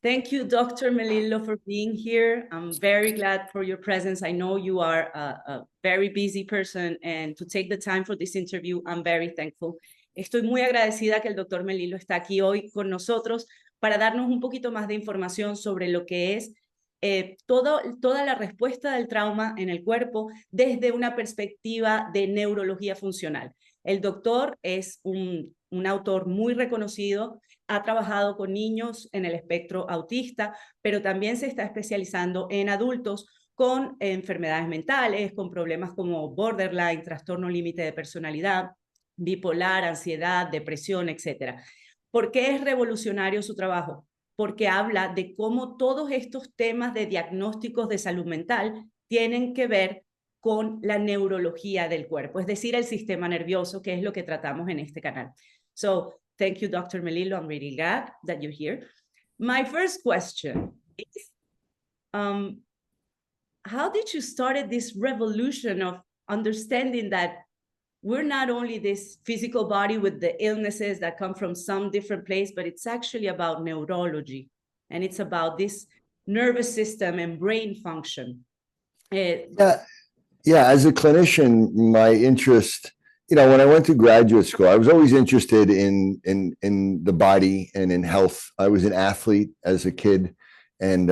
Thank you, Doctor Melillo, for being here. I'm very glad for your presence. I know you are a very busy person, and to take the time for this interview, I'm very thankful. Estoy muy agradecida que el Doctor Melillo está aquí hoy con nosotros para darnos un poquito más de información sobre lo que es toda la respuesta del trauma en el cuerpo desde una perspectiva de neurología funcional. El doctor es un autor muy reconocido, ha trabajado con niños en el espectro autista, pero también se está especializando en adultos con enfermedades mentales, con problemas como borderline, trastorno límite de personalidad, bipolar, ansiedad, depresión, etc. ¿Por qué es revolucionario su trabajo? Porque habla de cómo todos estos temas de diagnósticos de salud mental tienen que ver con la neurología del cuerpo, es decir, el sistema nervioso, que es lo que tratamos en este canal. So, thank you, Dr. Melillo. I'm really glad that you're here. My first question is, how did you start this revolution of understanding that we're not only this physical body with the illnesses that come from some different place, but it's actually about neurology, and it's about this nervous system and brain function? Yeah, as a clinician, my interest, when I went to graduate school, I was always interested in the body and in health. I was an athlete as a kid, and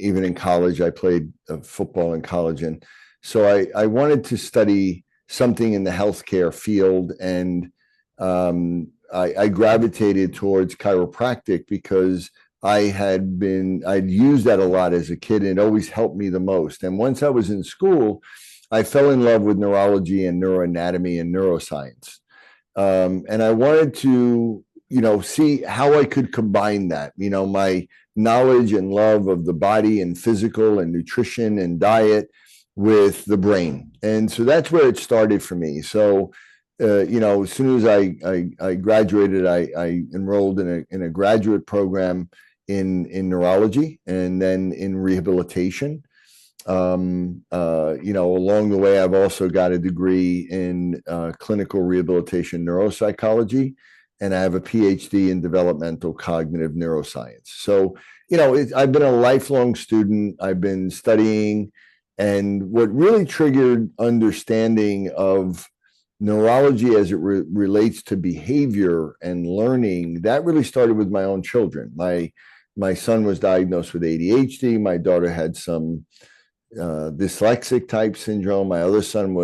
even in college, I played football in college. And so I wanted to study something in the healthcare field, and I gravitated towards chiropractic because I'd used that a lot as a kid, and it always helped me the most. And once I was in school, I fell in love with neurology and neuroanatomy and neuroscience. And I wanted to, see how I could combine that, my knowledge and love of the body and physical and nutrition and diet with the brain. And so that's where it started for me. So, as soon as I graduated, I enrolled in a graduate program in neurology and then in rehabilitation. Along the way, I've also got a degree in clinical rehabilitation neuropsychology, and I have a PhD in developmental cognitive neuroscience. So, I've been a lifelong student. I've been studying, and what really triggered understanding of neurology as it relates to behavior and learning, that really started with my own children. My son was diagnosed with ADHD. My daughter had some dyslexic type syndrome. My other son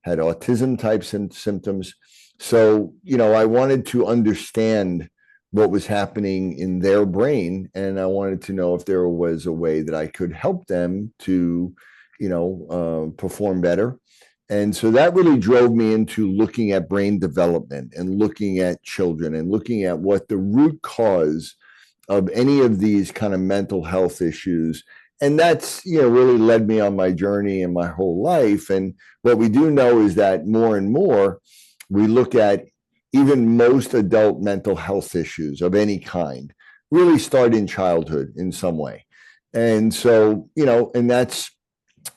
had autism type symptoms. So, I wanted to understand what was happening in their brain, and I wanted to know if there was a way that I could help them to, perform better. And so that really drove me into looking at brain development and looking at children and looking at what the root cause of any of these kind of mental health issues. And that's, really led me on my journey and my whole life. And what we do know is that more and more, we look at even most adult mental health issues of any kind really start in childhood in some way. And so, and that's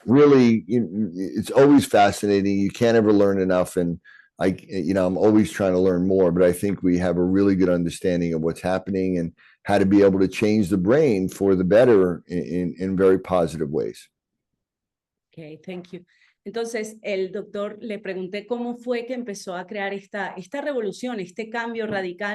really, it's always fascinating. You can't ever learn enough. And I'm always trying to learn more, but I think we have a really good understanding of what's happening and how to be able to change the brain for the better in very positive ways. Okay, thank you. Entonces, el doctor le pregunté cómo fue que empezó a crear esta revolución, este cambio radical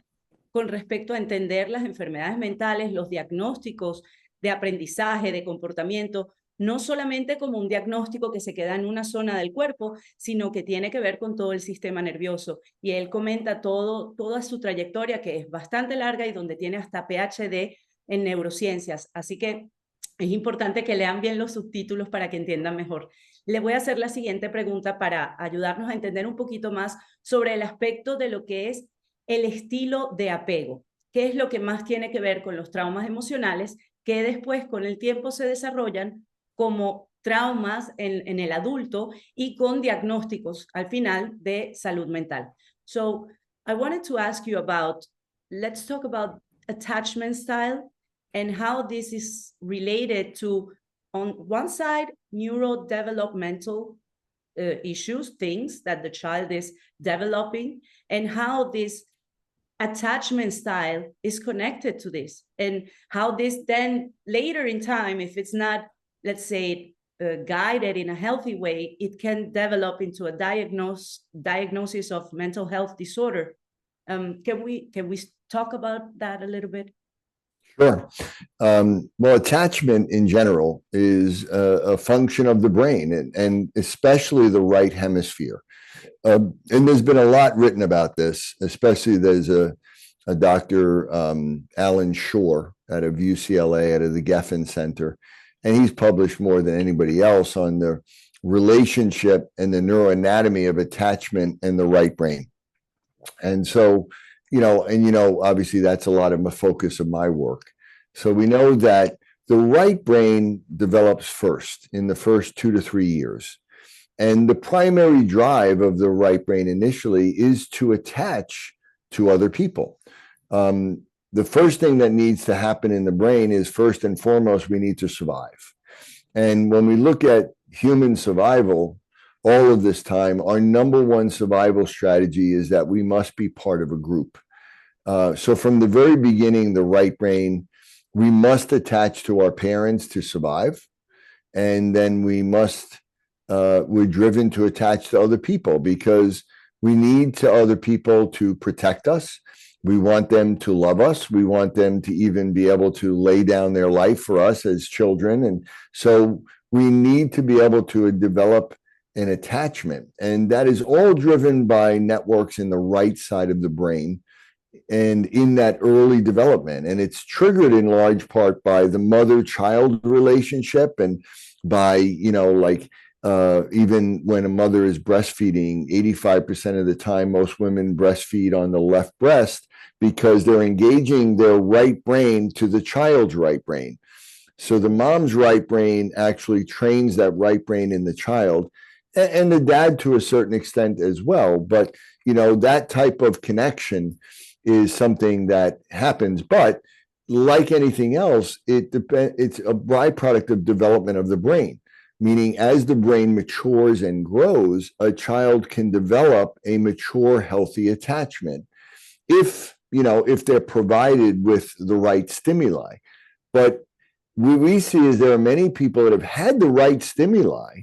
con respecto a entender las enfermedades mentales, los diagnósticos de aprendizaje, de comportamiento, no solamente como un diagnóstico que se queda en una zona del cuerpo, sino que tiene que ver con todo el sistema nervioso. Y él comenta toda su trayectoria, que es bastante larga y donde tiene hasta PhD en neurociencias. Así que es importante que lean bien los subtítulos para que entiendan mejor. Le voy a hacer la siguiente pregunta para ayudarnos a entender un poquito más sobre el aspecto de lo que es el estilo de apego. ¿Qué es lo que más tiene que ver con los traumas emocionales que después con el tiempo se desarrollan como traumas en el adulto y con diagnósticos al final de salud mental? So I wanted to ask you let's talk about attachment style and how this is related to, on one side, neurodevelopmental issues, things that the child is developing, and how this attachment style is connected to this, and how this then later in time, if it's not, let's say, guided in a healthy way, it can develop into a diagnosis of mental health disorder. Can we talk about that a little bit? Sure. Well, attachment in general is a function of the brain, and especially the right hemisphere. And there's been a lot written about this, especially there's a Dr. Alan Shore out of UCLA, out of the Geffen Center, and he's published more than anybody else on the relationship and the neuroanatomy of attachment and the right brain. And so, obviously that's a lot of the focus of my work. So we know that the right brain develops first in the first 2 to 3 years. And the primary drive of the right brain initially is to attach to other people. The first thing that needs to happen in the brain is, first and foremost, we need to survive. And when we look at human survival, all of this time, our number one survival strategy is that we must be part of a group. So from the very beginning, the right brain, we must attach to our parents to survive. And then we're driven to attach to other people because we need to other people to protect us. We want them to love us. We want them to even be able to lay down their life for us as children. And so we need to be able to develop an attachment. And that is all driven by networks in the right side of the brain and in that early development. And it's triggered in large part by the mother-child relationship and by, even when a mother is breastfeeding, 85% of the time, most women breastfeed on the left breast because they're engaging their right brain to the child's right brain. So the mom's right brain actually trains that right brain in the child, and the dad to a certain extent as well. But, that type of connection is something that happens. But like anything else, it's a byproduct of development of the brain. Meaning, as the brain matures and grows, a child can develop a mature, healthy attachment if they're provided with the right stimuli. But what we see is there are many people that have had the right stimuli,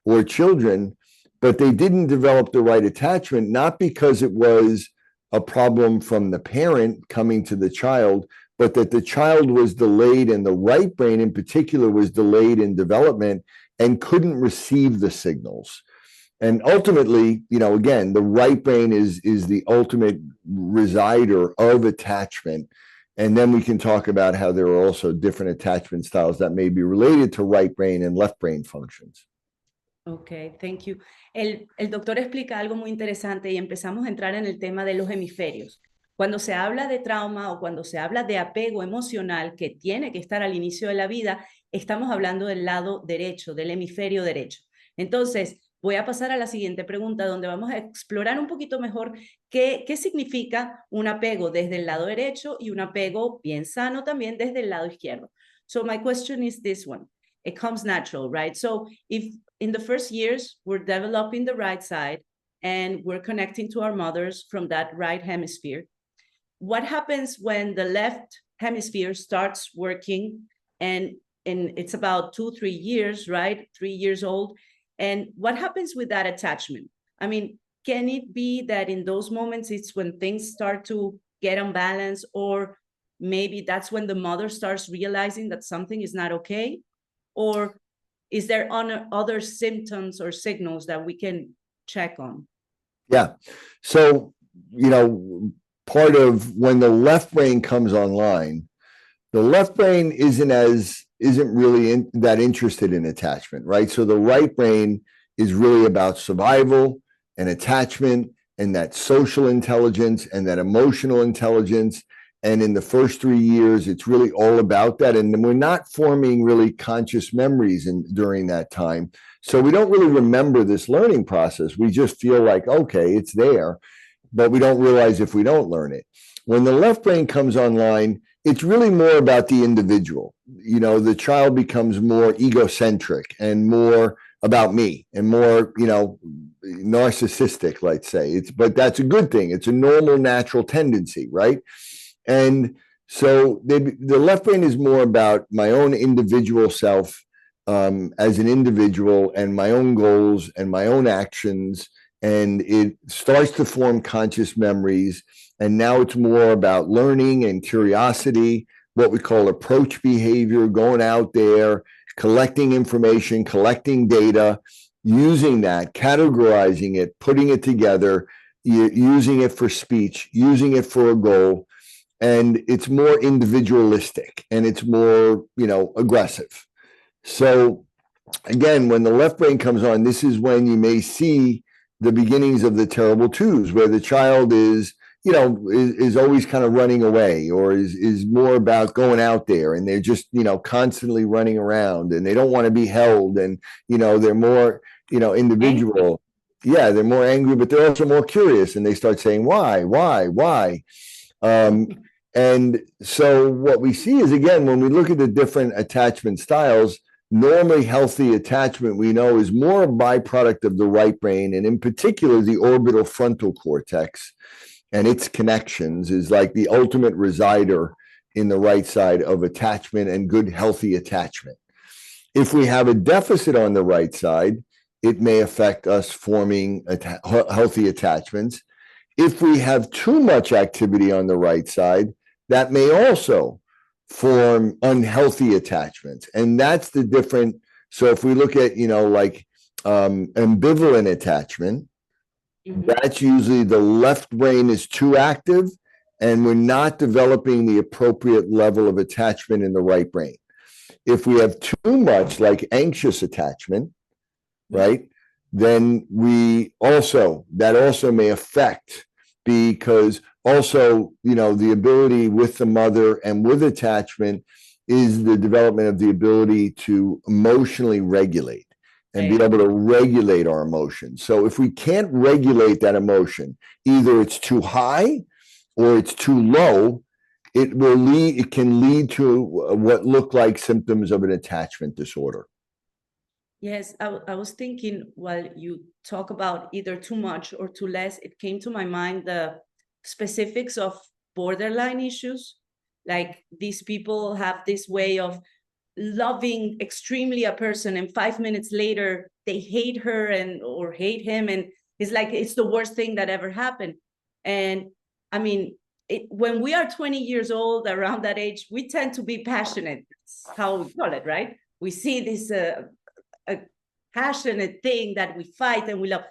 or children, but they didn't develop the right attachment, not because it was a problem from the parent coming to the child, but that the child was delayed, and the right brain in particular was delayed in development and couldn't receive the signals. And ultimately, again, the right brain is the ultimate resider of attachment. And then we can talk about how there are also different attachment styles that may be related to right brain and left brain functions. Ok, thank you. El doctor explica algo muy interesante y empezamos a entrar en el tema de los hemisferios. Cuando se habla de trauma o cuando se habla de apego emocional que tiene que estar al inicio de la vida, estamos hablando del lado derecho, del hemisferio derecho. Entonces, voy a pasar a la siguiente pregunta, donde vamos a explorar un poquito mejor qué significa un apego desde el lado derecho y un apego bien sano también desde el lado izquierdo. So my question is this one. It comes natural, right? So if in the first years we're developing the right side and we're connecting to our mothers from that right hemisphere, what happens when the left hemisphere starts working and it's about 2-3 years, right? 3 years old. And what happens with that attachment? I mean, can it be that in those moments it's when things start to get unbalanced, or maybe that's when the mother starts realizing that something is not okay? Or is there other symptoms or signals that we can check on? Yeah. So, part of when the left brain comes online, the left brain isn't really that interested in attachment, right? So the right brain is really about survival and attachment and that social intelligence and that emotional intelligence. And in the first 3 years, it's really all about that. And we're not forming really conscious memories during that time. So we don't really remember this learning process. We just feel like, okay, it's there, but we don't realize if we don't learn it. When the left brain comes online, it's really more about the individual. The child becomes more egocentric and more about me and more, narcissistic, let's say. But that's a good thing. It's a normal, natural tendency, right? And so the left brain is more about my own individual self, as an individual, and my own goals and my own actions. And it starts to form conscious memories. And now it's more about learning and curiosity, what we call approach behavior, going out there, collecting information, collecting data, using that, categorizing it, putting it together, using it for speech, using it for a goal. And it's more individualistic and it's more, aggressive. So again, when the left brain comes on, this is when you may see the beginnings of the terrible twos, where the child is always kind of running away, or is more about going out there, and they're just, constantly running around, and they don't want to be held, and, they're more, individual. Yeah, they're more angry, but they're also more curious, and they start saying, why? And so what we see is, again, when we look at the different attachment styles, normally healthy attachment, we know, is more a byproduct of the right brain, and in particular, the orbital frontal cortex and its connections is like the ultimate resider in the right side of attachment and good, healthy attachment. If we have a deficit on the right side, it may affect us forming healthy attachments. If we have too much activity on the right side, that may also form unhealthy attachments. And that's the different. So if we look at, ambivalent attachment, that's usually the left brain is too active and we're not developing the appropriate level of attachment in the right brain. If we have too much, like anxious attachment, right, then that also may affect, because also, the ability with the mother and with attachment is the development of the ability to emotionally regulate and be able to regulate our emotions. So if we can't regulate that emotion, either it's too high or it's too low, it can lead to what look like symptoms of an attachment disorder. Yes, I was thinking while you talk about either too much or too less, it came to my mind the specifics of borderline issues. Like, these people have this way of loving extremely a person, and 5 minutes later they hate her or hate him, and it's like it's the worst thing that ever happened. And I mean, when we are 20 years old, around that age, we tend to be passionate. That's how we call it, right? We see this a passionate thing that we fight and we love.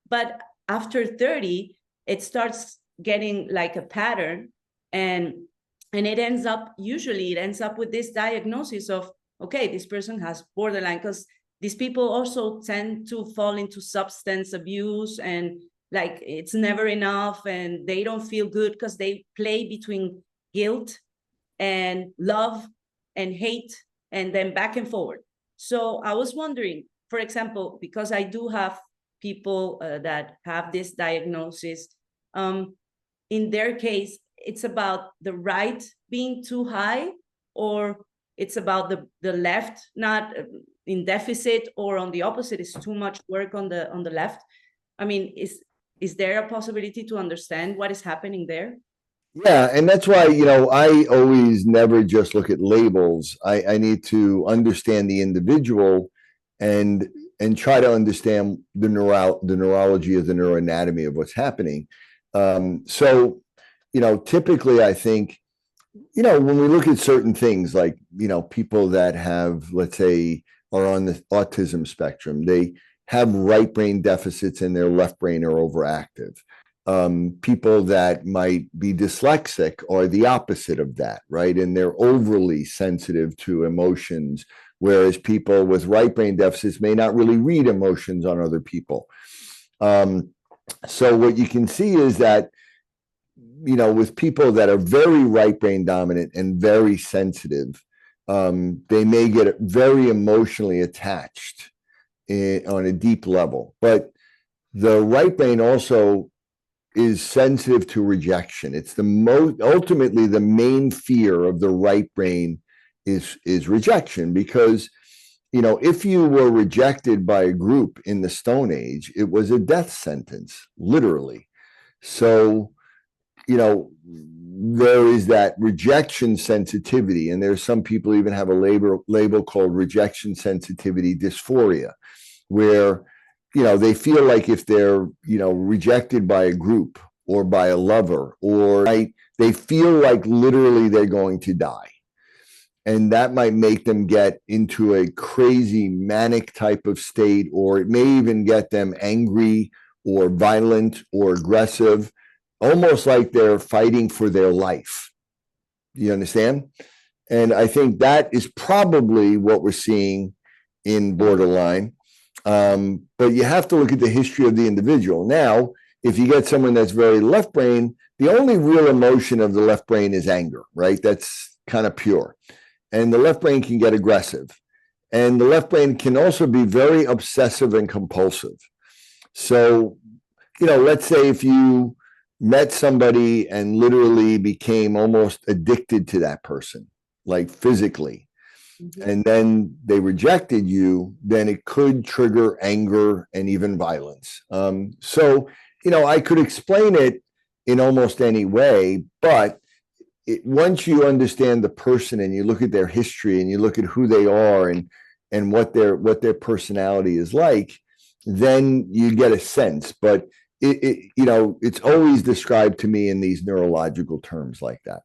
But after 30, it starts getting like a pattern, and it ends up with this diagnosis of, okay, this person has borderline, because these people also tend to fall into substance abuse, and like it's never enough, and they don't feel good because they play between guilt and love and hate, and then back and forward. So I was wondering, for example, because I do have people that have this diagnosis, in their case, it's about the right being too high, or it's about the left not in deficit, or on the opposite, is too much work on the left. I mean, is there a possibility to understand what is happening there? Yeah, and that's why, I always never just look at labels. I need to understand the individual and try to understand the neurology of the neuroanatomy of what's happening. So, typically I think, when we look at certain things like, people that have, let's say, are on the autism spectrum, they have right brain deficits and their left brain are overactive. People that might be dyslexic are the opposite of that, right? And they're overly sensitive to emotions, whereas people with right brain deficits may not really read emotions on other people. So what you can see is that, with people that are very right brain dominant and very sensitive, they may get very emotionally attached on a deep level. But the right brain also is sensitive to rejection. It's ultimately the main fear of the right brain is rejection, because if you were rejected by a group in the Stone Age, it was a death sentence, literally. So, there is that rejection sensitivity, and there's some people even have a label called rejection sensitivity dysphoria, where, they feel like if they're, rejected by a group or by a lover, or they feel like literally they're going to die. And that might make them get into a crazy manic type of state, or it may even get them angry or violent or aggressive, almost like they're fighting for their life. You understand? And I think that is probably what we're seeing in borderline. But you have to look at the history of the individual. Now, if you get someone that's very left brain, the only real emotion of the left brain is anger, right? That's kind of pure. And the left brain can get aggressive. And the left brain can also be very obsessive and compulsive. So, let's say if you met somebody and literally became almost addicted to that person, like physically, and then they rejected you, then it could trigger anger and even violence. So, I could explain it in almost any way, but once you understand the person and you look at their history and you look at who they are and what their personality is like, then you get a sense. But it's always described to me in these neurological terms like that.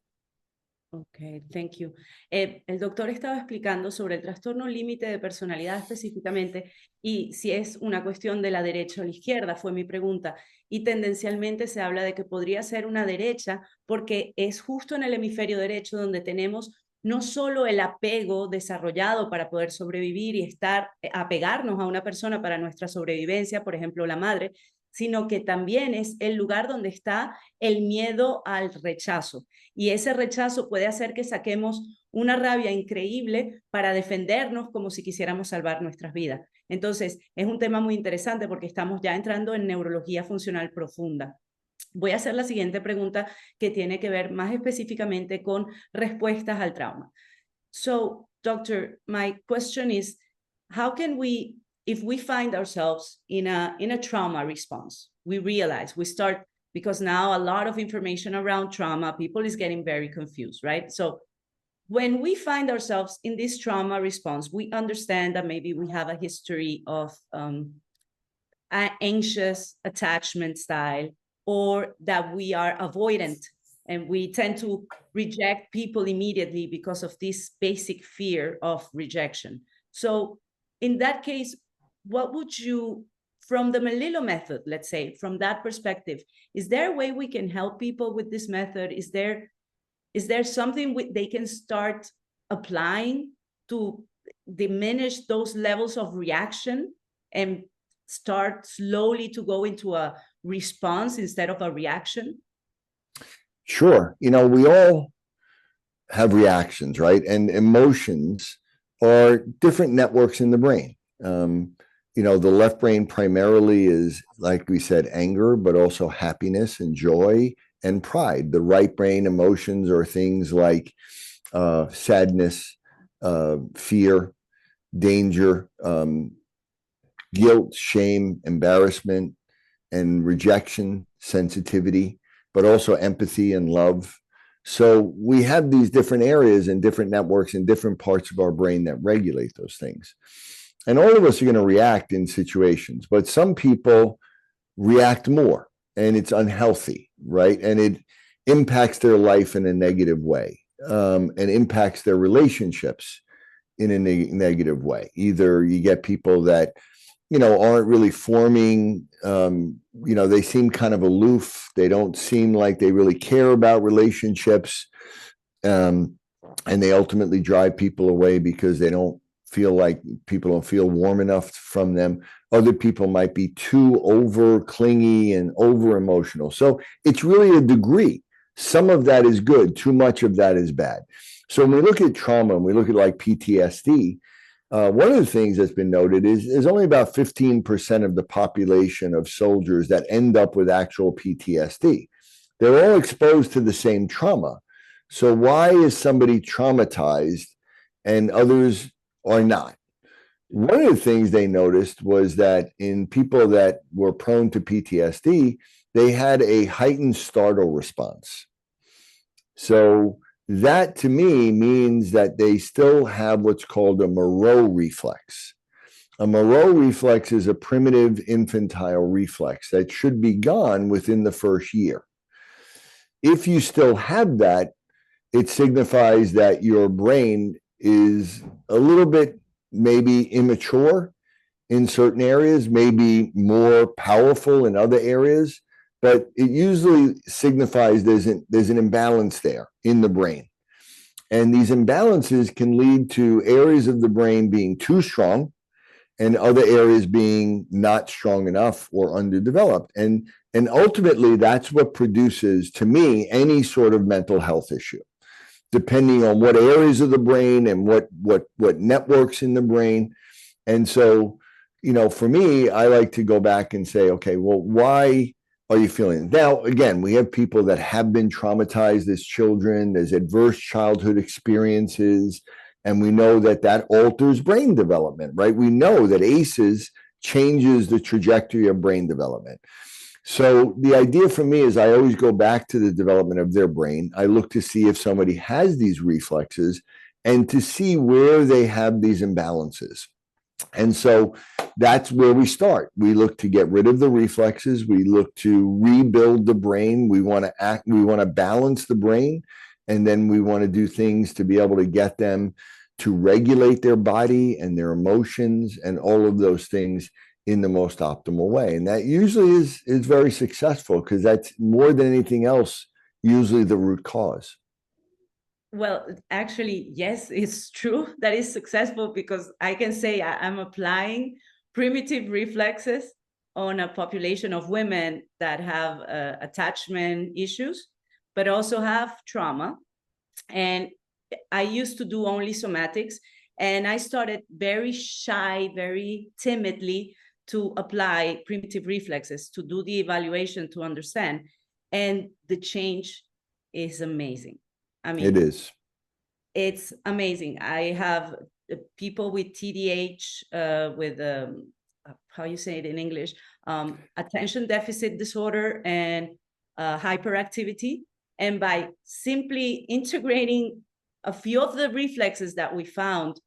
Ok, thank you. El doctor estaba explicando sobre el trastorno límite de personalidad específicamente y si es una cuestión de la derecha o la izquierda, fue mi pregunta. Y tendencialmente se habla de que podría ser una derecha porque es justo en el hemisferio derecho donde tenemos no solo el apego desarrollado para poder sobrevivir y apegarnos a una persona para nuestra sobrevivencia, por ejemplo, la madre, sino que también es el lugar donde está el miedo al rechazo. Y ese rechazo puede hacer que saquemos una rabia increíble para defendernos como si quisiéramos salvar nuestras vidas. Entonces, es un tema muy interesante porque estamos ya entrando en neurología funcional profunda. Voy a hacer la siguiente pregunta que tiene que ver más específicamente con respuestas al trauma. So, doctor, my question is, how can we, if we find ourselves in a trauma response, we realize, we start, because now a lot of information around trauma, people is getting very confused, right? So when we find ourselves in this trauma response, we understand that maybe we have a history of anxious attachment style, or that we are avoidant and we tend to reject people immediately because of this basic fear of rejection. So in that case, what would you, from the Melillo method, let's say, from that perspective, is there a way we can help people with this method? Is there something they can start applying to diminish those levels of reaction and start slowly to go into a response instead of a reaction? Sure. We all have reactions, right? And emotions are different networks in the brain. The left brain primarily is, like we said, anger, but also happiness and joy and pride. The right brain emotions are things like sadness, fear, danger, guilt, shame, embarrassment, and rejection, sensitivity, but also empathy and love. So we have these different areas and different networks in different parts of our brain that regulate those things. And all of us are going to react in situations, but some people react more and it's unhealthy, right? And it impacts their life in a negative way, and impacts their relationships in a negative way. Either you get people that aren't really forming, they seem kind of aloof. They don't seem like they really care about relationships. And they ultimately drive people away because they don't feel like people don't feel warm enough from them. Other people might be too over clingy and over emotional. So it's really a degree. Some of that is good. Too much of that is bad. So when we look at trauma and we look at like PTSD, one of the things that's been noted is only about 15% of the population of soldiers that end up with actual PTSD. They're all exposed to the same trauma. So why is somebody traumatized and others are not? One of the things they noticed was that in people that were prone to PTSD, they had a heightened startle response. So that to me means that they still have what's called a Moreau reflex. A Moreau reflex is a primitive infantile reflex that should be gone within the first year. If you still have that, it signifies that your brain is a little bit maybe immature in certain areas, maybe more powerful in other areas, but it usually signifies there's an imbalance there in the brain. And these imbalances can lead to areas of the brain being too strong and other areas being not strong enough or underdeveloped. And ultimately, that's what produces, to me, any sort of mental health issue, depending on what areas of the brain and what networks in the brain. And so, for me, I like to go back and say, okay, well, why are you feeling it? Now, again, we have people that have been traumatized as children, there's adverse childhood experiences, and we know that alters brain development, right? We know that ACEs changes the trajectory of brain development. So the idea for me is I always go back to the development of their brain. I look to see if somebody has these reflexes and to see where they have these imbalances. And so that's where we start. We look to get rid of the reflexes. We look to rebuild the brain. We want to balance the brain. And then we want to do things to be able to get them to regulate their body and their emotions and all of those things in the most optimal way. And that usually is very successful because that's more than anything else, usually the root cause. Well, actually, yes, it's true that is successful because I can say I'm applying primitive reflexes on a population of women that have attachment issues, but also have trauma. And I used to do only somatics, and I started very shy, very timidly to apply primitive reflexes, to do the evaluation, to understand. And the change is amazing. I mean, it is. It's amazing. I have people with TDAH, with how you say it in English, attention deficit disorder and hyperactivity. And by simply integrating a few of the reflexes that we found,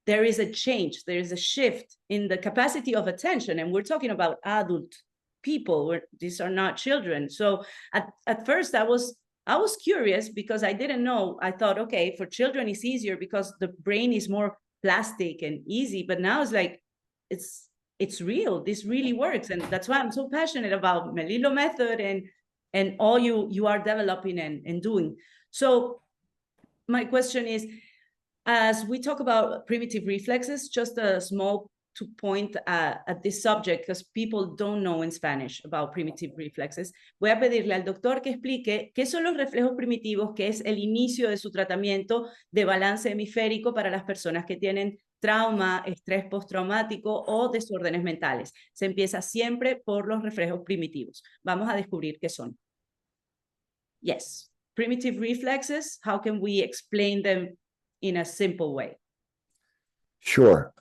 there is a change, there is a shift in the capacity of attention. And we're talking about adult people, these are not children. So at first I was curious because I didn't know. I thought, okay, for children it's easier because the brain is more plastic and easy. But now it's like, it's real. This really works. And that's why I'm so passionate about Melillo method and all you are developing and doing. So my question is, as we talk about primitive reflexes, just a small point at this subject, because people don't know in Spanish about primitive reflexes. Voy a pedirle al doctor que explique qué son los reflejos primitivos, que es el inicio de su tratamiento de balance hemisférico para las personas que tienen trauma, estrés postraumático o desórdenes mentales. Se empieza siempre por los reflejos primitivos. Vamos a descubrir qué son. Yes, primitive reflexes, how can we explain them in a simple way? Sure.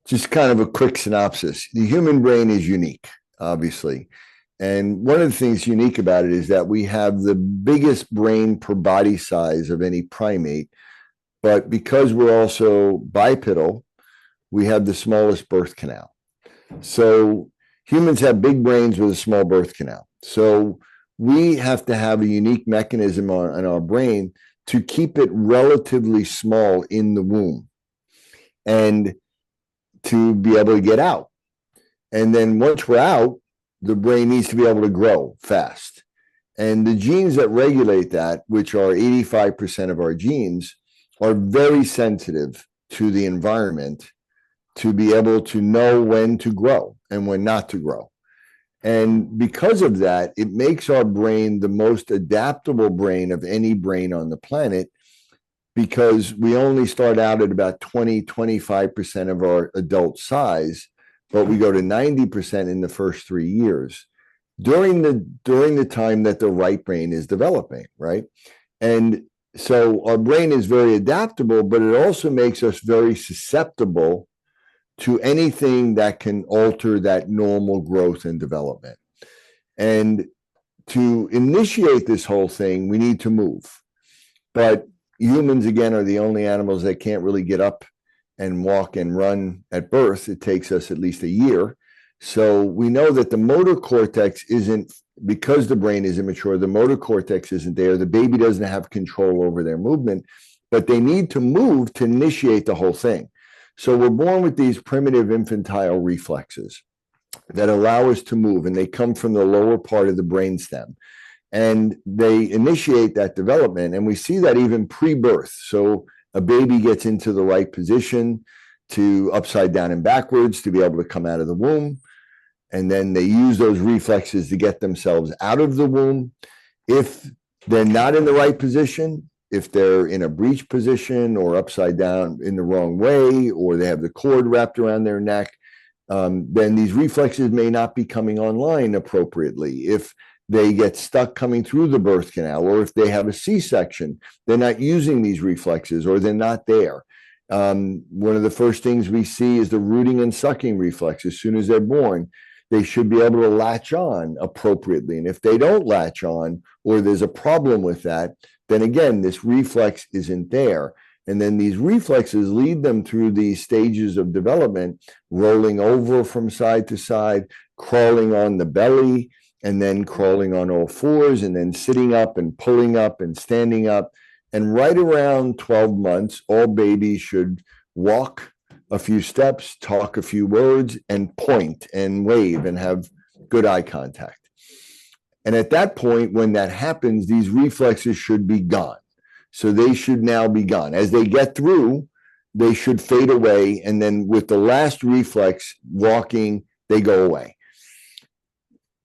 Just kind of a quick synopsis. The human brain is unique, obviously. And one of the things unique about it is that we have the biggest brain per body size of any primate. But because we're also bipedal, we have the smallest birth canal. So humans have big brains with a small birth canal. So we have to have a unique mechanism in our brain to keep it relatively small in the womb and to be able to get out. And then once we're out, the brain needs to be able to grow fast. And the genes that regulate that, which are 85% of our genes, are very sensitive to the environment to be able to know when to grow and when not to grow. And because of that, it makes our brain the most adaptable brain of any brain on the planet, because we only start out at about 25% of our adult size, but we go to 90% in the first 3 years during the time that the right brain is developing, right? And So our brain is very adaptable, but it also makes us very susceptible to anything that can alter that normal growth and development. And to initiate this whole thing, we need to move. But humans, again, are the only animals that can't really get up and walk and run at birth. It takes us at least a year. So we know that the motor cortex isn't, because the brain is immature, the motor cortex isn't there. The baby doesn't have control over their movement, but they need to move to initiate the whole thing. So we're born with these primitive infantile reflexes that allow us to move, and they come from the lower part of the brainstem. And they initiate that development. And we see that even pre-birth. So a baby gets into the right position to upside down and backwards to be able to come out of the womb. And then they use those reflexes to get themselves out of the womb. If they're not in the right position, if they're in a breech position or upside down in the wrong way, or they have the cord wrapped around their neck, then these reflexes may not be coming online appropriately. If they get stuck coming through the birth canal, or if they have a C-section, they're not using these reflexes, or they're not there. One of the first things we see is the rooting and sucking reflex. As soon as they're born, they should be able to latch on appropriately. And if they don't latch on, or there's a problem with that, then again, this reflex isn't there. And then these reflexes lead them through these stages of development, rolling over from side to side, crawling on the belly, and then crawling on all fours, and then sitting up and pulling up and standing up. And right around 12 months, all babies should walk a few steps, talk a few words, and point and wave and have good eye contact. And at that point, when that happens, these reflexes should be gone. So they should now be gone. As they get through, they should fade away. And then with the last reflex, walking, they go away.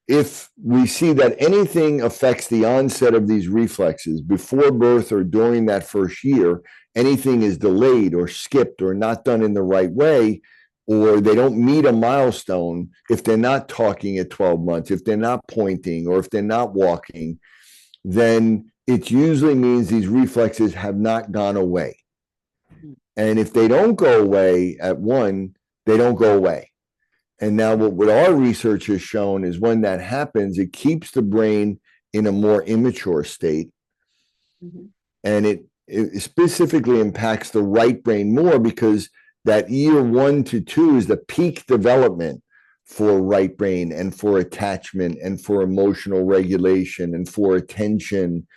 If we see that anything affects the onset of these reflexes before birth or during that first year, anything is delayed or skipped or not done in the right way, or they don't meet a milestone, if they're not talking at 12 months, if they're not pointing, or if they're not walking, then it usually means these reflexes have not gone away. And if they don't go away at one, they don't go away. And now what our research has shown is when that happens, it keeps the brain in a more immature state. Mm-hmm. And it specifically impacts the right brain more, because that year 1 to 2 is the peak development for right brain and for attachment and for emotional regulation and for attention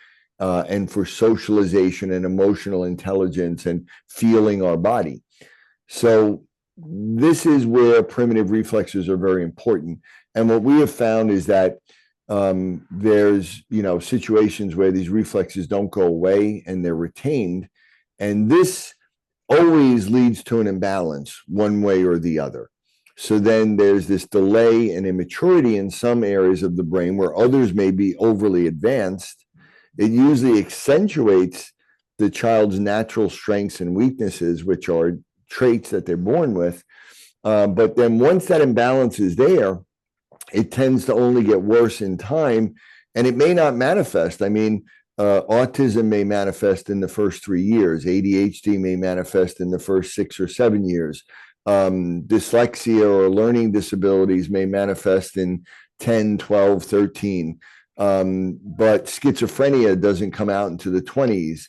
and for socialization and emotional intelligence and feeling our body. So this is where primitive reflexes are very important. And what we have found is that there's, situations where these reflexes don't go away and they're retained. And this always leads to an imbalance one way or the other. So then there's this delay and immaturity in some areas of the brain where others may be overly advanced. It usually accentuates the child's natural strengths and weaknesses, which are traits that they're born with. But then once that imbalance is there, it tends to only get worse in time, and it may not manifest. I mean, autism may manifest in the first 3 years. ADHD may manifest in the first 6 or 7 years. Dyslexia or learning disabilities may manifest in 10, 12, 13. But schizophrenia doesn't come out into the 20s.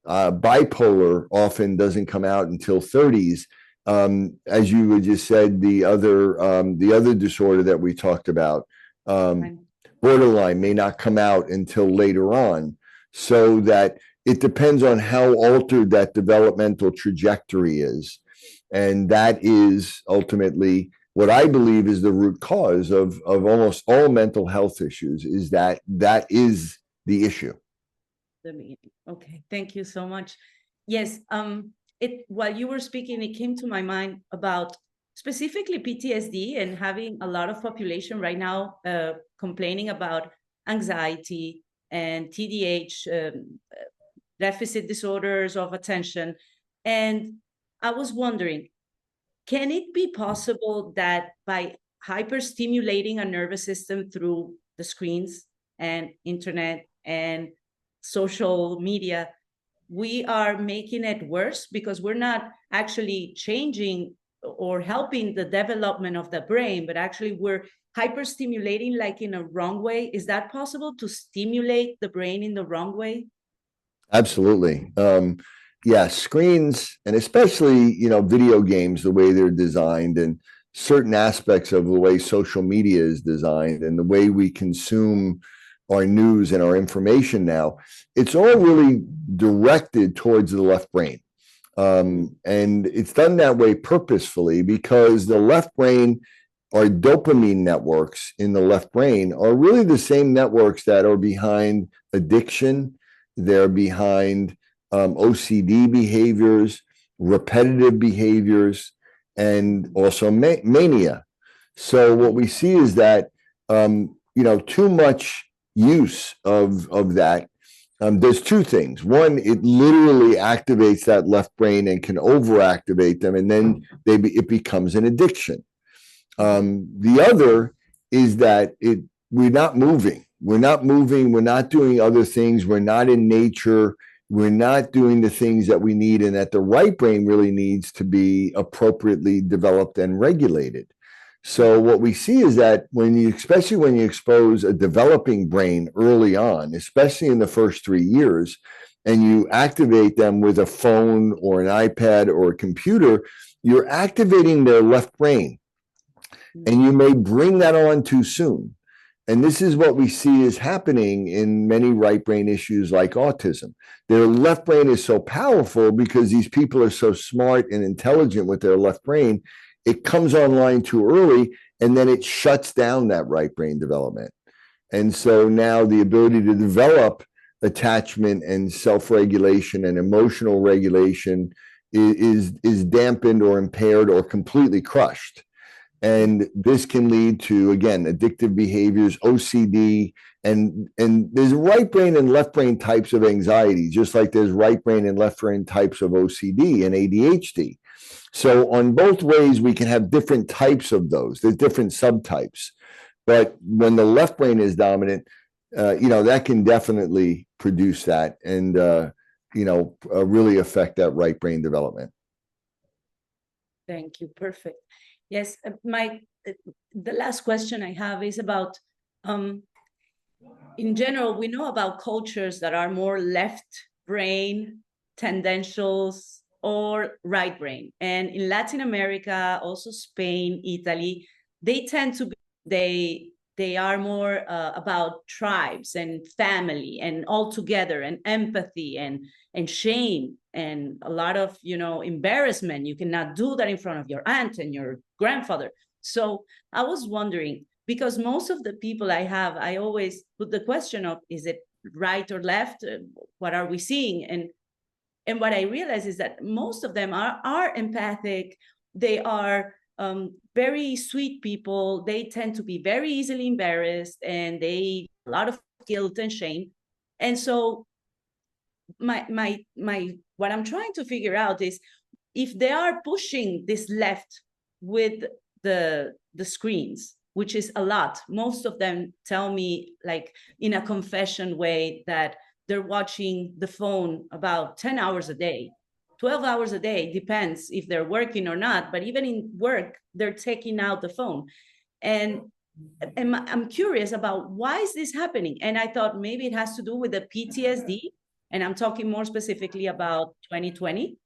Bipolar often doesn't come out until 30s. As you just said, the other disorder that we talked about, borderline, may not come out until later on. So that it depends on how altered that developmental trajectory is. And that is ultimately what I believe is the root cause of almost all mental health issues, is that is the issue. Okay, thank you so much. Yes, while you were speaking, it came to my mind about specifically PTSD, and having a lot of population right now complaining about anxiety and TDAH, deficit disorders of attention. And I was wondering, can it be possible that by hyperstimulating a nervous system through the screens and internet and social media, we are making it worse because we're not actually changing or helping the development of the brain, but actually we're hyperstimulating like in a wrong way. Is that possible to stimulate the brain in the wrong way? Absolutely. Yeah, screens, and especially, video games, the way they're designed, and certain aspects of the way social media is designed and the way we consume our news and our information now, it's all really directed towards the left brain. And it's done that way purposefully because the left brain, our dopamine networks in the left brain are really the same networks that are behind addiction. They're behind OCD behaviors, repetitive behaviors, and also mania. So what we see is that too much use of that. There's two things. One, it literally activates that left brain and can overactivate them, and then it becomes an addiction. The other is that we're not moving. We're not moving. We're not doing other things. We're not in nature. We're not doing the things that we need, and that the right brain really needs to be appropriately developed and regulated. So what we see is that especially when you expose a developing brain early on, especially in the first 3 years, and you activate them with a phone or an iPad or a computer, you're activating their left brain. And you may bring that on too soon. And this is what we see is happening in many right brain issues like autism. Their left brain is so powerful because these people are so smart and intelligent with their left brain. It comes online too early, and then it shuts down that right brain development. And so now the ability to develop attachment and self-regulation and emotional regulation is dampened or impaired or completely crushed. And this can lead to, again, addictive behaviors, OCD, and there's right brain and left brain types of anxiety, just like there's right brain and left brain types of OCD and ADHD. So on both ways, we can have different types of those. There's different subtypes. But when the left brain is dominant, that can definitely produce that and, really affect that right brain development. Thank you. Perfect. Yes, the last question I have is about, in general, we know about cultures that are more left brain, tendentials, or right brain. And in Latin America, also Spain, Italy, they tend to be, they are more about tribes and family and all together and empathy and shame and a lot of, embarrassment. You cannot do that in front of your aunt and your grandfather. So I was wondering, because most of the people I always put the question of, is it right or left? What are we seeing? And what I realize is that most of them are empathic. They are very sweet people. They tend to be very easily embarrassed, and a lot of guilt and shame. And so my what I'm trying to figure out is if they are pushing this left with the screens, which is a lot. Most of them tell me, like in a confession way, that they're watching the phone about 10 hours a day, 12 hours a day, depends if they're working or not. But even in work, they're taking out the phone. And I'm curious about why is this happening? And I thought maybe it has to do with the PTSD. And I'm talking more specifically about 2020,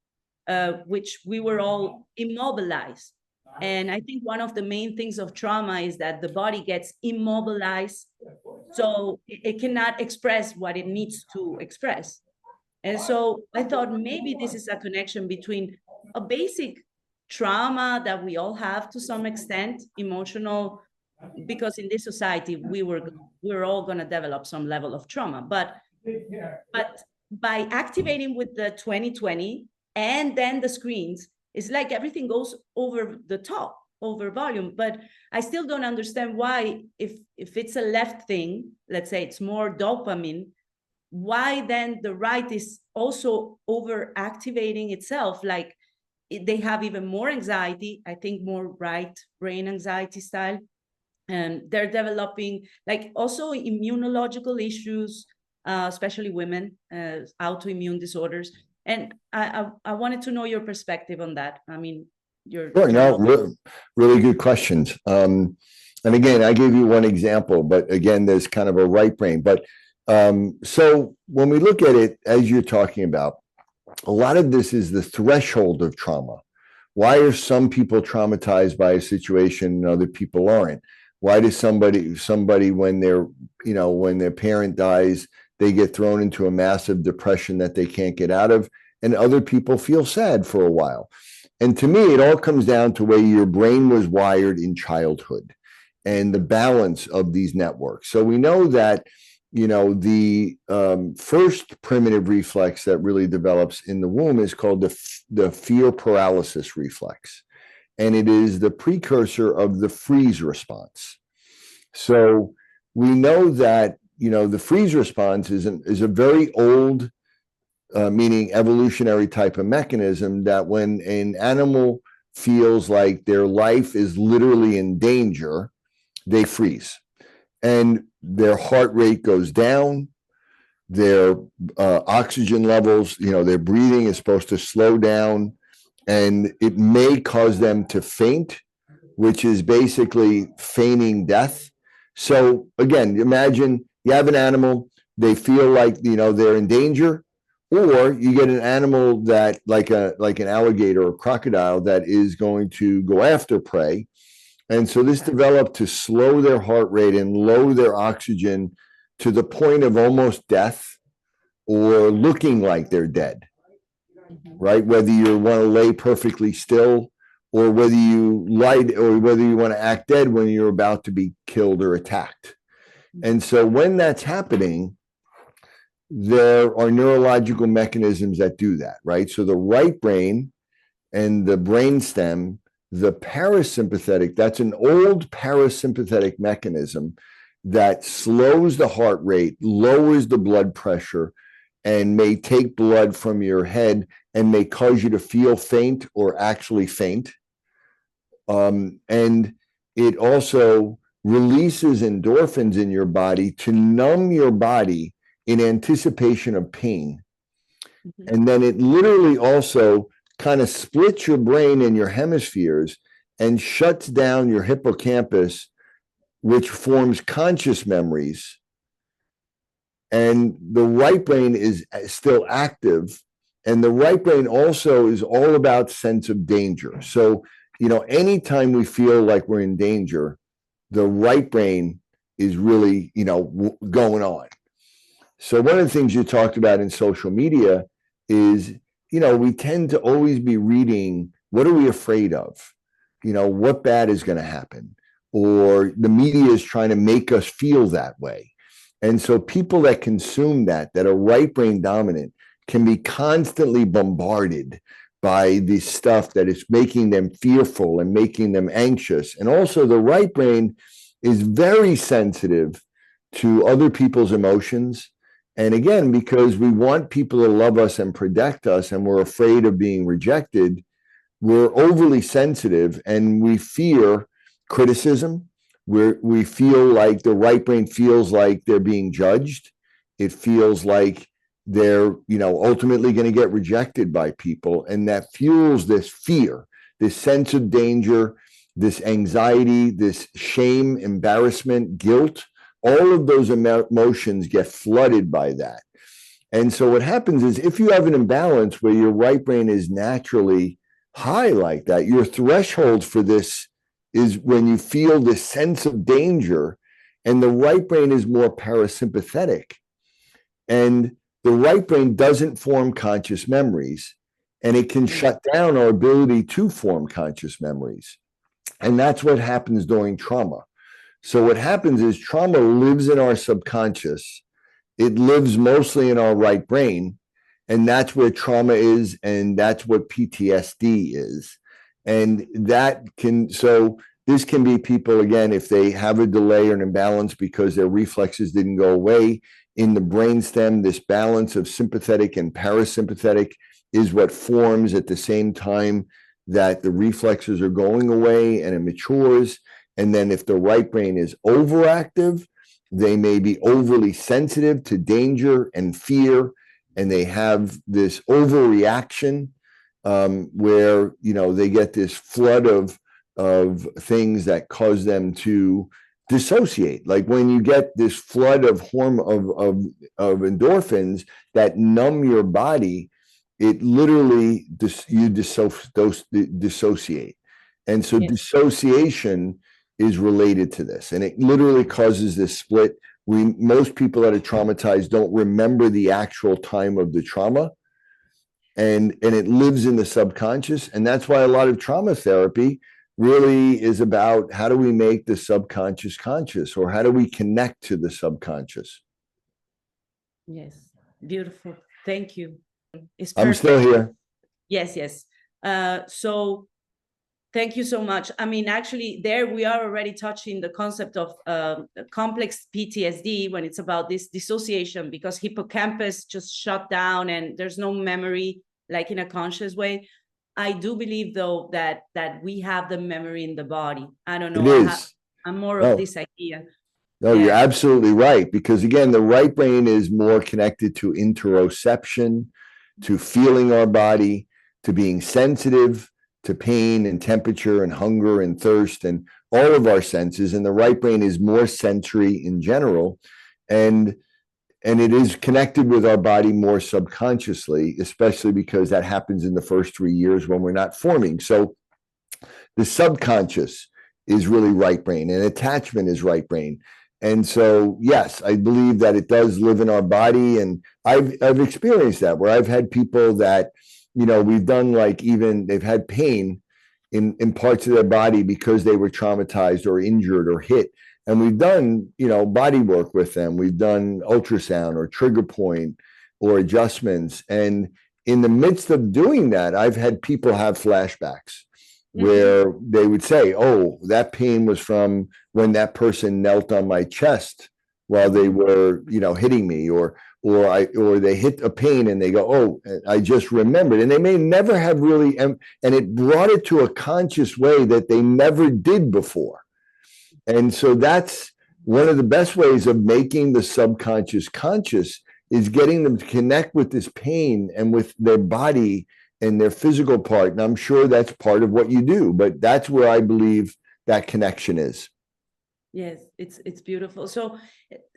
which we were all immobilized. And I think one of the main things of trauma is that the body gets immobilized, so it cannot express what it needs to express. And so I thought maybe this is a connection between a basic trauma that we all have to some extent, emotional, because in this society, we're all going to develop some level of trauma. But by activating with the 2020 and then the screens, it's like everything goes over the top, over volume. But I still don't understand why, if it's a left thing, let's say it's more dopamine, why then the right is also over activating itself? Like they have even more anxiety, I think more right brain anxiety style. And they're developing like also immunological issues. especially women, autoimmune disorders. And I wanted to know your perspective on that. I mean, Sure, no, really good questions. And again, I gave you one example, but again, there's kind of a right brain. But so when we look at it, as you're talking about, a lot of this is the threshold of trauma. Why are some people traumatized by a situation and other people aren't? Why does somebody when when their parent dies, they get thrown into a massive depression that they can't get out of, and other people feel sad for a while? And to me, it all comes down to where your brain was wired in childhood and the balance of these networks. So we know that the first primitive reflex that really develops in the womb is called the fear paralysis reflex. And it is the precursor of the freeze response. So we know that, the freeze response is a very old, meaning evolutionary type of mechanism, that when an animal feels like their life is literally in danger, they freeze. And their heart rate goes down, their oxygen levels, their breathing is supposed to slow down, and it may cause them to faint, which is basically feigning death. So again, imagine you have an animal, they feel like, they're in danger, or you get an animal that like an alligator or crocodile that is going to go after prey. And so this developed to slow their heart rate and lower their oxygen to the point of almost death or looking like they're dead, right? Whether you want to lay perfectly still or whether you lied or whether you want to act dead when you're about to be killed or attacked. And so when that's happening, there are neurological mechanisms that do that, right? So the right brain and the brainstem, the parasympathetic, that's an old parasympathetic mechanism that slows the heart rate, lowers the blood pressure, and may take blood from your head and may cause you to feel faint or actually faint. And it also releases endorphins in your body to numb your body in anticipation of pain. Mm-hmm. And then it literally also kind of splits your brain in your hemispheres and shuts down your hippocampus, which forms conscious memories. And the right brain is still active. And the right brain also is all about sense of danger. So, anytime we feel like we're in danger, the right brain is really, going on. So one of the things you talked about in social media is, we tend to always be reading, what are we afraid of? What bad is going to happen? Or the media is trying to make us feel that way. And so people that consume that are right brain dominant, can be constantly bombarded by the stuff that is making them fearful and making them anxious. And also the right brain is very sensitive to other people's emotions. And again, because we want people to love us and protect us, and we're afraid of being rejected, we're overly sensitive and we fear criticism. We feel like the right brain feels like they're being judged. It feels like they're, ultimately going to get rejected by people. And that fuels this fear, this sense of danger, this anxiety, this shame, embarrassment, guilt. All of those emotions get flooded by that. And so what happens is, if you have an imbalance where your right brain is naturally high like that, your threshold for this is when you feel this sense of danger, and the right brain is more parasympathetic. And the right brain doesn't form conscious memories, and it can shut down our ability to form conscious memories. And that's what happens during trauma. So what happens is trauma lives in our subconscious. It lives mostly in our right brain, and that's where trauma is, and that's what PTSD is. And this can be people, again, if they have a delay or an imbalance because their reflexes didn't go away. In the brainstem, this balance of sympathetic and parasympathetic is what forms at the same time that the reflexes are going away and it matures. And then if the right brain is overactive, they may be overly sensitive to danger and fear, and they have this overreaction where, you know, they get this flood of things that cause them to dissociate. Like when you get this flood of endorphins that numb your body, it literally you dissociate. And so dissociation is related to this, and it literally causes this split. Most people that are traumatized don't remember the actual time of the trauma, and it lives in the subconscious. And that's why a lot of trauma therapy really is about how do we make the subconscious conscious, or how do we connect to the subconscious. Yes, beautiful. Thank you. It's I'm still here. Yes. So thank you so much. I mean, actually, there we are already touching the concept of complex PTSD when it's about this dissociation, because hippocampus just shut down and there's no memory like in a conscious way. I do believe, though, that we have the memory in the body. I don't know. I'm more of this idea. No, you're absolutely right. Because again, the right brain is more connected to interoception, to feeling our body, to being sensitive to pain and temperature and hunger and thirst and all of our senses. And the right brain is more sensory in general. And it is connected with our body more subconsciously, especially because that happens in the first 3 years when we're not forming. So the subconscious is really right brain, and attachment is right brain. And so, yes, I believe that it does live in our body. And I've experienced that, where I've had people that, you know, we've done like, even they've had pain in parts of their body because they were traumatized or injured or hit. And we've done, you know, body work with them. We've done ultrasound or trigger point or adjustments. And in the midst of doing that, I've had people have flashbacks where they would say, oh, that pain was from when that person knelt on my chest while they were, you know, hitting me, or they hit a pain and they go, oh, I just remembered. And they may never have really, and it brought it to a conscious way that they never did before. And so that's one of the best ways of making the subconscious conscious, is getting them to connect with this pain and with their body and their physical part. And I'm sure that's part of what you do, but that's where I believe that connection is. Yes, it's beautiful. So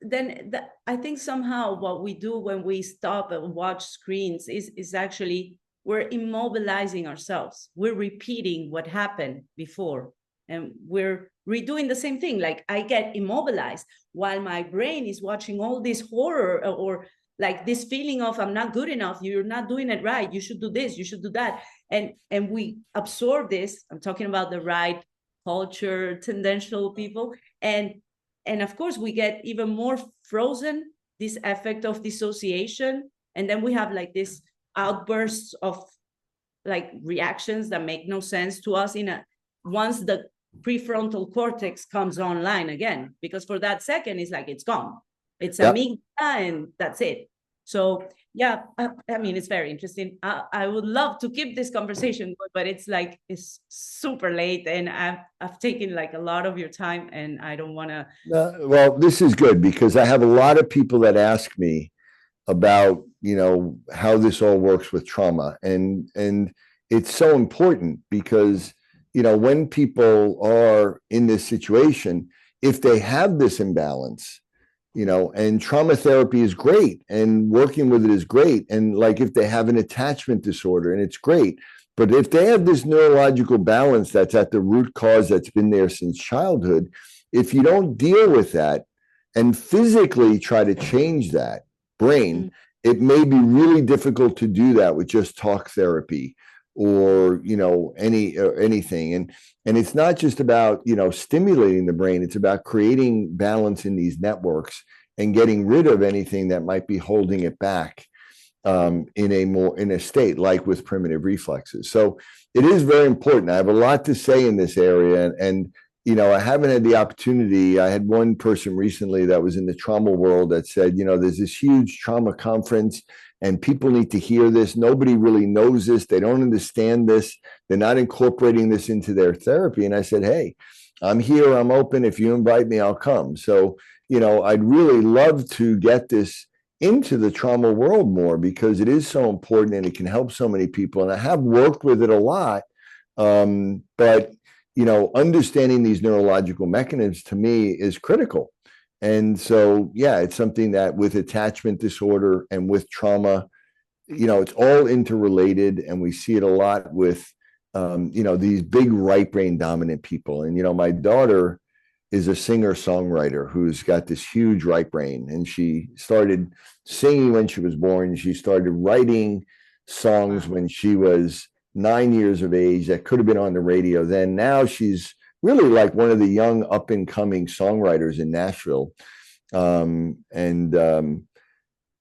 then I think somehow what we do when we stop and watch screens is actually we're immobilizing ourselves. We're repeating what happened before, and we're redoing the same thing. Like I get immobilized while my brain is watching all this horror, or like this feeling of I'm not good enough, you're not doing it right, you should do this, you should do that. And we absorb this. I'm talking about the right culture, tendential people. And of course, we get even more frozen, this effect of dissociation. And then we have like this outbursts of like reactions that make no sense to us once the prefrontal cortex comes online again, because for that second, it's like it's gone. It's amygdala, and that's it. So yeah, I mean, it's very interesting. I would love to keep this conversation, but it's like it's super late, and I've taken like a lot of your time, and I don't want to. Well, this is good, because I have a lot of people that ask me about, you know, how this all works with trauma, and it's so important because, you know, when people are in this situation, if they have this imbalance, you know, and trauma therapy is great and working with it is great. And like if they have an attachment disorder, and it's great, but if they have this neurological balance that's at the root cause that's been there since childhood, if you don't deal with that and physically try to change that brain, it may be really difficult to do that with just talk therapy or, you know, anything. And it's not just about, you know, stimulating the brain. It's about creating balance in these networks and getting rid of anything that might be holding it back in a state like with primitive reflexes. So it is very important. I have a lot to say in this area, and you know, I haven't had the opportunity. I had one person recently that was in the trauma world that said, you know, there's this huge trauma conference and people need to hear this. Nobody really knows this. They don't understand this. They're not incorporating this into their therapy. And I said, hey, I'm here. I'm open. If you invite me, I'll come. So I'd really love to get this into the trauma world more because it is so important and it can help so many people. And I have worked with it a lot. But, understanding these neurological mechanisms to me is critical. And so, yeah, it's something that with attachment disorder and with trauma, it's all interrelated. And we see it a lot with, these big right brain dominant people. And, my daughter is a singer-songwriter who's got this huge right brain. And she started singing when she was born. She started writing songs when she was 9 years of age that could have been on the radio then. Now she's really like one of the young up-and-coming songwriters in Nashville.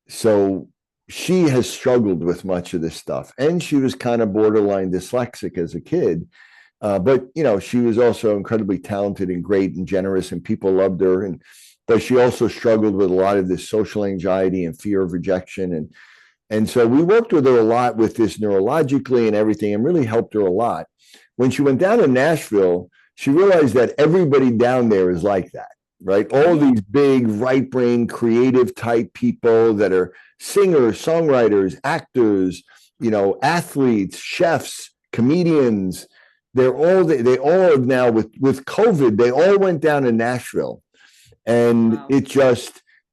So she has struggled with much of this stuff. And she was kind of borderline dyslexic as a kid. But she was also incredibly talented and great and generous, and people loved her. But she also struggled with a lot of this social anxiety and fear of rejection. And so we worked with her a lot with this neurologically and everything, and really helped her a lot. When she went down to Nashville, she realized that everybody down there is like that, right? All these big right brain, creative type people that are singers, songwriters, actors, athletes, chefs, comedians. They all now with COVID, they all went down to Nashville, and wow.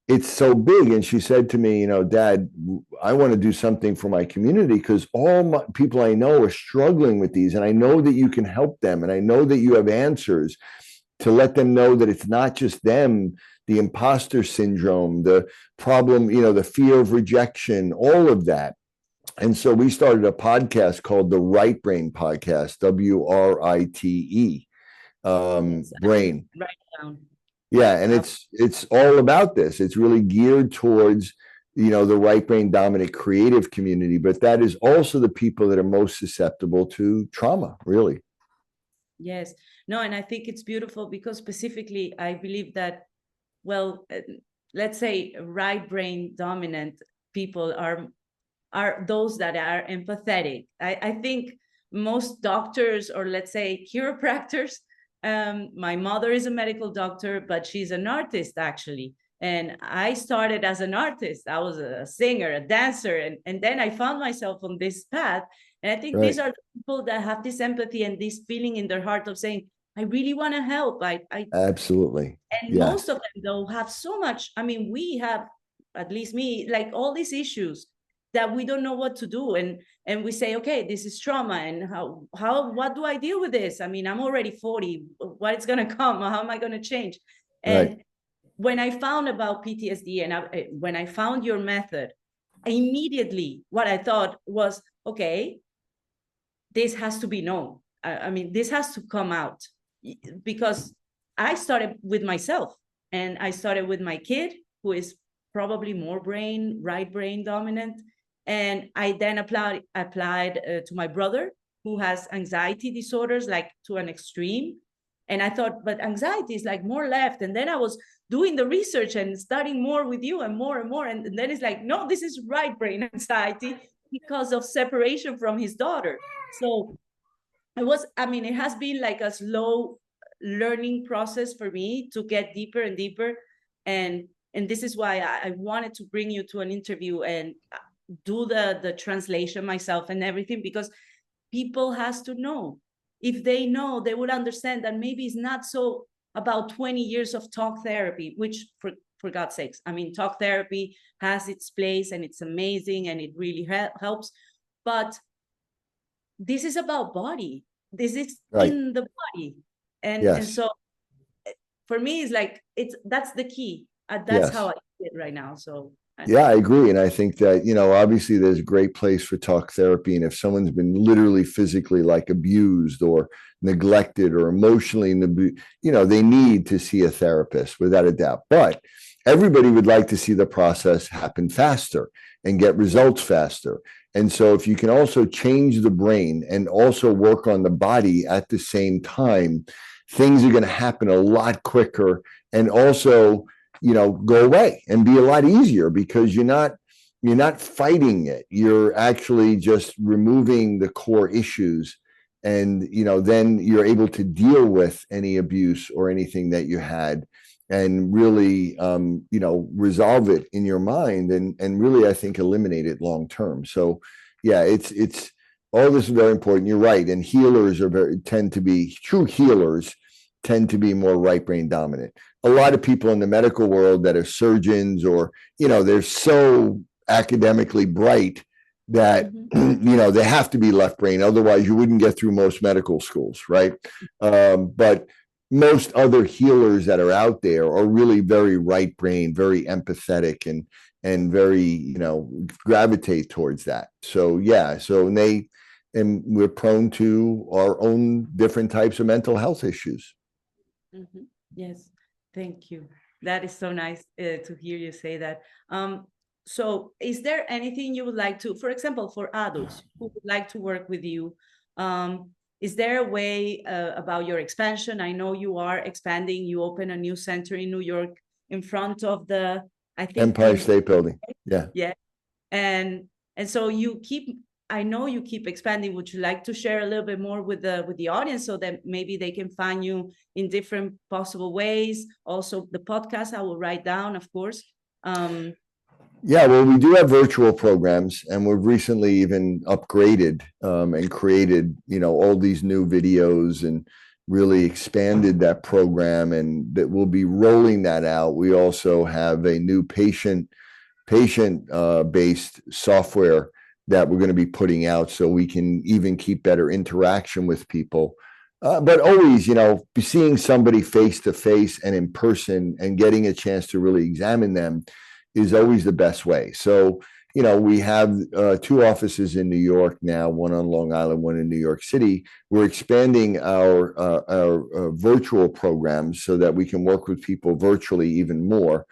It's so big. And she said to me, Dad, I want to do something for my community because all my people I know are struggling with these, and I know that you can help them, and I know that you have answers to let them know that it's not just them, the imposter syndrome, the problem, the fear of rejection, all of that. And so we started a podcast called the Right Brain Podcast, WRITE, brain. Right down. Yeah, and it's all about this. It's really geared towards, the right brain dominant creative community, but that is also the people that are most susceptible to trauma, really. Yes. No, and I think it's beautiful because specifically, I believe that, let's say right brain dominant people are those that are empathetic. I think most doctors, or let's say chiropractors, my mother is a medical doctor, but she's an artist actually. And I started as an artist. I was a singer, a dancer, and then I found myself on this path. And I think these are the people that have this empathy and this feeling in their heart of saying, I really want to help. I Absolutely. And most of them, though, have so much. I mean, we have, at least me, like all these issues that we don't know what to do. And we say, okay, this is trauma. And what do I deal with this? I mean, I'm already 40. What is going to come? How am I going to change? And when I found about PTSD and when I found your method, immediately what I thought was, okay, this has to be known. I mean, this has to come out, because I started with myself, and I started with my kid, who is probably more right brain dominant. And I then applied to my brother, who has anxiety disorders, like to an extreme. And I thought, but anxiety is like more left. And then I was doing the research and studying more with you and more and more. And then it's like, no, this is right brain anxiety because of separation from his daughter. So it has been like a slow learning process for me to get deeper and deeper. And this is why I wanted to bring you to an interview and do the translation myself and everything, because people has to know. If they know, they would understand that maybe it's not so about 20 years of talk therapy, which for God's sakes, I mean, talk therapy has its place and it's amazing and it really helps. But this is about body. This is in the body. And so for me, it's like, that's the key. That's how I see it right now. So yeah, I agree. And I think that, obviously there's a great place for talk therapy. And if someone's been literally physically like abused or neglected or emotionally, they need to see a therapist without a doubt. But everybody would like to see the process happen faster and get results faster. And so if you can also change the brain and also work on the body at the same time, things are going to happen a lot quicker, and also go away and be a lot easier, because you're not fighting it. You're actually just removing the core issues, and then you're able to deal with any abuse or anything that you had. and really, resolve it in your mind and really, I think, eliminate it long term. So yeah, it's all this is very important. You're right. And healers true healers tend to be more right brain dominant. A lot of people in the medical world that are surgeons or, they're so academically bright that, they have to be left brain. Otherwise you wouldn't get through most medical schools. Right. But most other healers that are out there are really very right brain, very empathetic and very, gravitate towards that. So yeah. And we're prone to our own different types of mental health issues. Yes, thank you. That is so nice to hear you say that. So is there anything you would like to, for example, for adults who would like to work with you, is there a way about your expansion? I know you are expanding. You open a new center in New York in front of the, I think, Empire State Building. Yeah. Yeah. And so I know you keep expanding. Would you like to share a little bit more with the audience so that maybe they can find you in different possible ways? Also, the podcast I will write down, of course. Yeah, well, we do have virtual programs, and we've recently even upgraded and created, all these new videos and really expanded that program, and that we'll be rolling that out. We also have a new patient based software that we're going to be putting out so we can even keep better interaction with people. But always, seeing somebody face to face and in person and getting a chance to really examine them is always the best way. So, we have 2 offices in New York now, one on Long Island, one in New York City. We're expanding our virtual programs so that we can work with people virtually even more.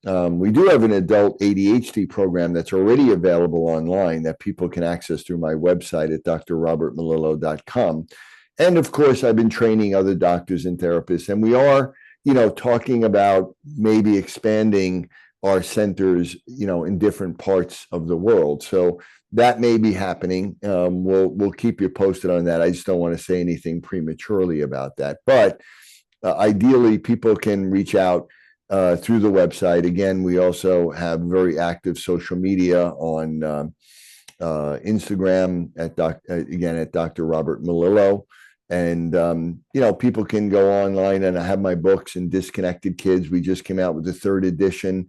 We do have an adult ADHD program that's already available online that people can access through my website at drrobertmelillo.com. And of course, I've been training other doctors and therapists, and we are, talking about maybe expanding our centers, in different parts of the world. So that may be happening. We'll keep you posted on that. I just don't want to say anything prematurely about that. But ideally, people can reach out through the website. Again, we also have very active social media on Instagram at Dr. Robert Melillo. And, people can go online, and I have my books and Disconnected Kids. We just came out with the 3rd edition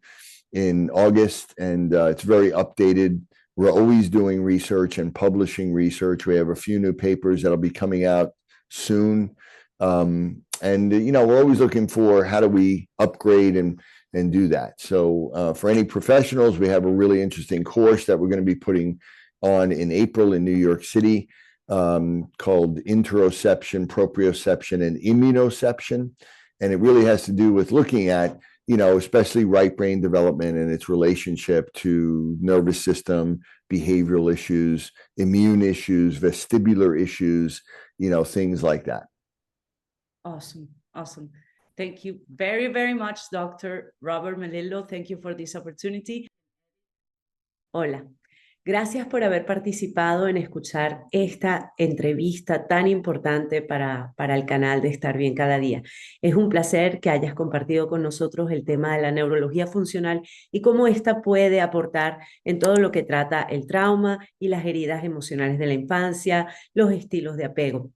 in August, and it's very updated. We're always doing research and publishing research. We have a few new papers that'll be coming out soon. And, we're always looking for how do we upgrade and do that. So for any professionals, we have a really interesting course that we're going to be putting on in April in New York City, called interoception, proprioception, and immunoception. And it really has to do with looking at, especially right brain development and its relationship to nervous system, behavioral issues, immune issues, vestibular issues, things like that. Awesome. Thank you very, very much, Dr. Robert Melillo. Thank you for this opportunity. Hola. Gracias por haber participado en escuchar esta entrevista tan importante para el canal de Estar Bien Cada Día. Es un placer que hayas compartido con nosotros el tema de la neurología funcional y cómo esta puede aportar en todo lo que trata el trauma y las heridas emocionales de la infancia, los estilos de apego.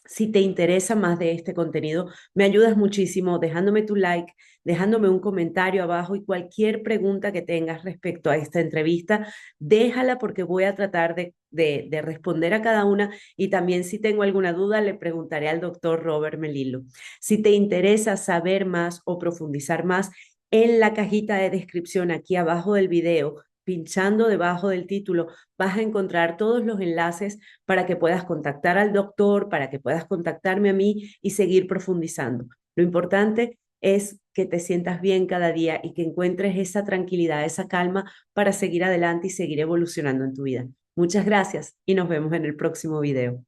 Si te interesa más de este contenido, me ayudas muchísimo dejándome tu like, dejándome un comentario abajo, y cualquier pregunta que tengas respecto a esta entrevista, déjala, porque voy a tratar de responder a cada una, y también si tengo alguna duda le preguntaré al doctor Robert Melillo. Si te interesa saber más o profundizar más, en la cajita de descripción aquí abajo del video, pinchando debajo del título, vas a encontrar todos los enlaces para que puedas contactar al doctor, para que puedas contactarme a mí y seguir profundizando. Lo importante es que te sientas bien cada día y que encuentres esa tranquilidad, esa calma para seguir adelante y seguir evolucionando en tu vida. Muchas gracias y nos vemos en el próximo video.